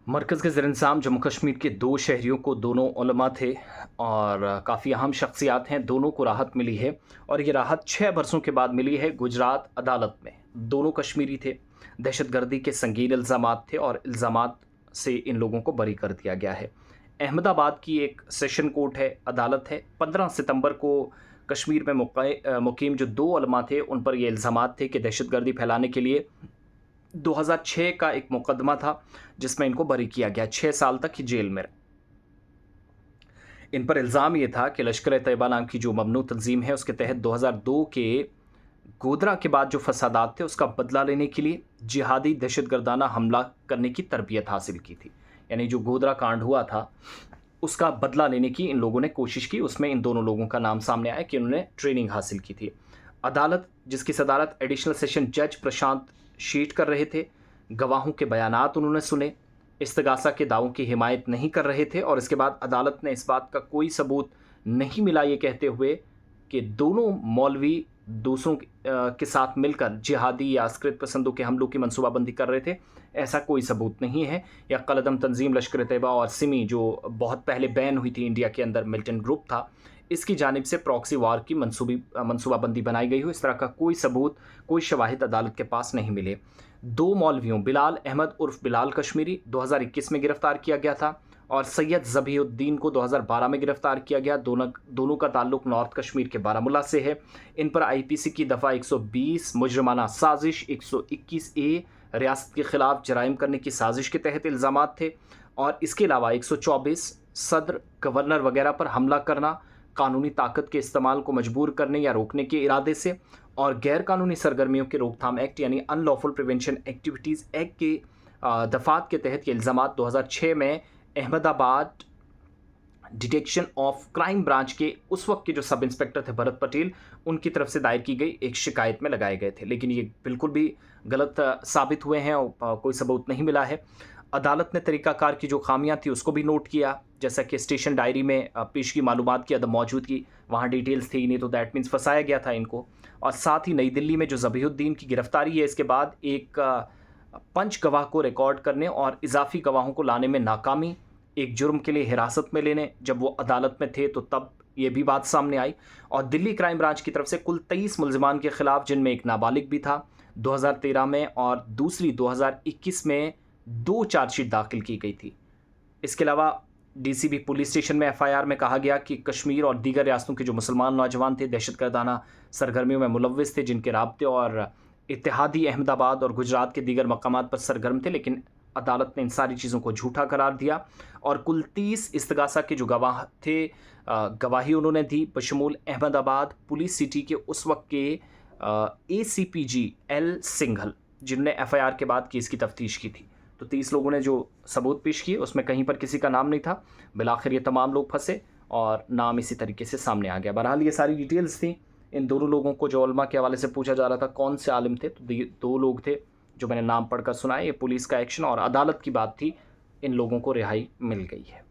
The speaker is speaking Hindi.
मरकज़ के ज़ेर-इंतज़ाम जम्मू कश्मीर के 2 शहरियों को दोनों उलमा थे और काफ़ी अहम शख्सियात हैं, दोनों को राहत मिली है और ये राहत 6 बरसों के बाद मिली है गुजरात अदालत में। दोनों कश्मीरी थे, दहशतगर्दी के संगीन इल्ज़ामात थे और इल्ज़ामात से इन लोगों को बरी कर दिया गया है। अहमदाबाद की एक सेशन कोर्ट है, अदालत है। 15 सितंबर को कश्मीर में मुक़ीम जो 2 उलमा थे, उन पर ये इल्ज़ामात थे कि दहशतगर्दी फैलाने के लिए 2006 का एक मुकदमा था जिसमें इनको बरी किया गया, 6 साल तक ही जेल में रहे। इन पर इल्ज़ाम ये था कि लश्कर-ए-तैयबा नाम की जो ममनू तंज़ीम है उसके तहत 2002 के गोधरा के बाद जो फसादात थे उसका बदला लेने के लिए जिहादी दहशतगर्दाना हमला करने की तरबियत हासिल की थी। यानी जो गोधरा कांड हुआ था उसका बदला लेने की इन लोगों ने कोशिश की, उसमें इन दोनों लोगों का नाम सामने आया कि उन्होंने ट्रेनिंग हासिल की थी। अदालत जिसकी सदारत एडिशनल सेशन जज प्रशांत शीट कर रहे थे, गवाहों के बयानात उन्होंने सुने, इस्तगासा के दावों की हिमायत नहीं कर रहे थे और इसके बाद अदालत ने इस बात का कोई सबूत नहीं मिला ये कहते हुए कि दोनों मौलवी दूसरों के साथ मिलकर जिहादी या अस्कृत पसंदों के हमलों की मनसूबाबंदी कर रहे थे, ऐसा कोई सबूत नहीं है। या कलदम तंजीम लश्कर-ए-तैयबा और सिमी जो बहुत पहले बैन हुई थी इंडिया के अंदर, मिलिटेंट ग्रुप था, इसकी जानिब से प्रॉक्सी वार की मनसूबाबंदी बनाई गई हो, इस तरह का कोई सबूत, कोई शवाहिद अदालत के पास नहीं मिले। 2 मौलवियों बिलाल अहमद उर्फ बिलाल कश्मीरी 2021 में गिरफ्तार किया गया था और सैयद ज़बीउद्दीन को 2012 में गिरफ्तार किया गया। दोनों का ताल्लुक नॉर्थ कश्मीर के बारामूला से है। इन पर आईपीसी की दफ़ा 120 मुजरमाना साजिश, 121 ए रियासत के ख़िलाफ़ जराइम करने की साजिश के तहत इल्ज़ामात थे और इसके अलावा 124 सदर, गवर्नर वगैरह पर हमला करना, कानूनी ताकत के इस्तेमाल को मजबूर करने या रोकने के इरादे से और गैर कानूनी सरगर्मियों के रोकथाम एक्ट यानी अनलॉफुल प्रिवेंशन एक्टिविटीज़ एक्ट के दफ़ात के तहत ये इल्ज़ामात 2006 में Ahmedabad detection of crime branch के उस वक्त के जो सब इंस्पेक्टर थे भरत पटेल, उनकी तरफ से दायर की गई एक शिकायत में लगाए गए थे, लेकिन ये बिल्कुल भी गलत साबित हुए हैं और कोई सबूत नहीं मिला है। अदालत ने तरीक़ाकार की जो खामियां थी उसको भी नोट किया, जैसा कि स्टेशन डायरी में पेशगी मालूमात की अदम मौजूदगी, वहाँ डिटेल्स थी नहीं, तो दैट मीन्स फंसाया गया था इनको। और साथ ही नई दिल्ली में जो ज़बीउद्दीन की गिरफ्तारी है, इसके बाद एक पंच गवाह को रिकॉर्ड करने और इजाफी गवाहों को लाने में नाकामी, एक जुर्म के लिए हिरासत में लेने, जब वो अदालत में थे तो तब ये भी बात सामने आई और दिल्ली क्राइम ब्रांच की तरफ से कुल 23 मुल्ज़िमान के ख़िलाफ़, जिनमें एक नाबालिग भी था, 2013 में और दूसरी 2021 में 2 चार्जशीट दाखिल की गई थी। इसके अलावा डीसीबी पुलिस स्टेशन में एफआईआर में कहा गया कि कश्मीर और दीगर रियासतों के जो मुसलमान नौजवान थे दहशतगर्दाना सरगर्मियों में मुलव्विस थे, जिनके राब्ते और इत्तेहादी अहमदाबाद और गुजरात के दीगर मकामात पर सरगर्म थे, लेकिन अदालत ने इन सारी चीज़ों को झूठा करार दिया और कुल 30 इस्तगासा के जो गवाह थे, गवाही उन्होंने दी बशमूल अहमदाबाद पुलिस सिटी के उस वक्त के एसीपीजी एल सिंघल, जिन्होंने एफआईआर के बाद केस की तफ्तीश की थी। तो 30 लोगों ने जो सबूत पेश किए उसमें कहीं पर किसी का नाम नहीं था। बिलाखिर ये तमाम लोग फंसे और नाम इसी तरीके से सामने आ गया। बहरहाल ये सारी डिटेल्स थी। इन दोनों लोगों को जो उलमा के हवाले से पूछा जा रहा था कौन से आलिम थे, तो 2 लोग थे जो मैंने नाम पढ़कर सुनाए। ये पुलिस का एक्शन और अदालत की बात थी, इन लोगों को रिहाई मिल गई है।